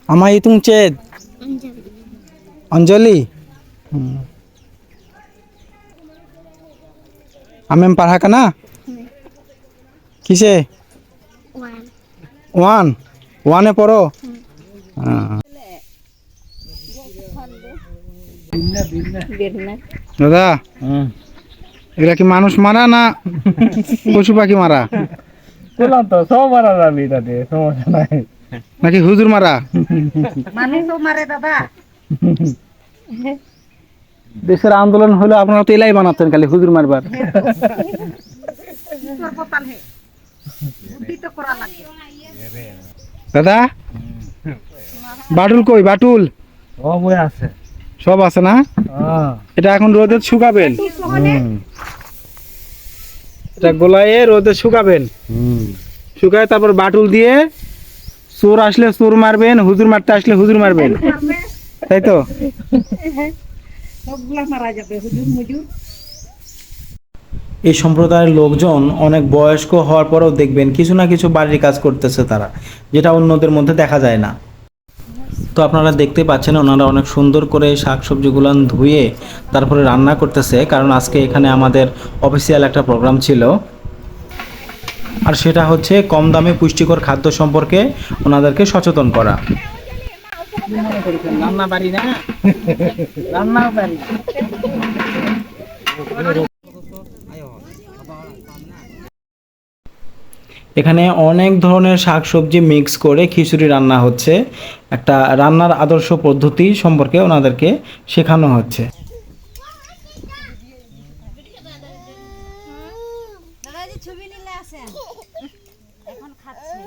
Ama hitung ced. Anjali. Amem parha kana? Kise? One. One e poro. দাদা এগুলা কি মানুষ মারা না পশু পাখি মারা? বললাম তো সব মারা যাবে তাতে সমস্যা নাই। নাকি হুজুর মারা? মানুষও মারে দাদা। দেশের আন্দোলন হলো আপনারা তো এলাই বানাতেন খালি হুজুর মারবার। দাদা বাটুল কই? বাটুল সব বই আছে। সব আছে না? এটা এখন রোদে শুকাবেন, এটা গোলায় রোদে শুকাবেন, শুকায় তারপর বাটুল দিয়ে চোর আসলে চোর মারবেন, হুজুর মারতে আসলে হুজুর মারবেন, তাই তো? সবগুলা মারা যাবে হুজুর মুজুর। এই সম্প্রদায়ের লোকজন অনেক বয়স্ক হওয়ার পরেও দেখবেন কিছু না কিছু বাড়ির কাজ করতেছে তারা, যেটা অন্যদের মধ্যে দেখা যায় না। তো আপনারা দেখতে পাচ্ছেন ওনারা অনেক সুন্দর করে শাকসবজিগুলো ধুয়ে তারপরে রান্না করতেছে, কারণ আজকে এখানে আমাদের অফিসিয়াল একটা প্রোগ্রাম ছিল, আর সেটা হচ্ছে কম দামে পুষ্টিকর খাদ্য সম্পর্কে ওনাদেরকে সচেতন করা। রান্না বাড়ি না, রান্না বাড়ি। এখানে অনেক ধরনের শাকসবজি মিক্স করে খিচুড়ি রান্না হচ্ছে, একটা রান্নার আদর্শ পদ্ধতি সম্পর্কে ওনাদেরকে শেখানো হচ্ছে। ছবি নিলে আসেন, এখন খাচ্ছে।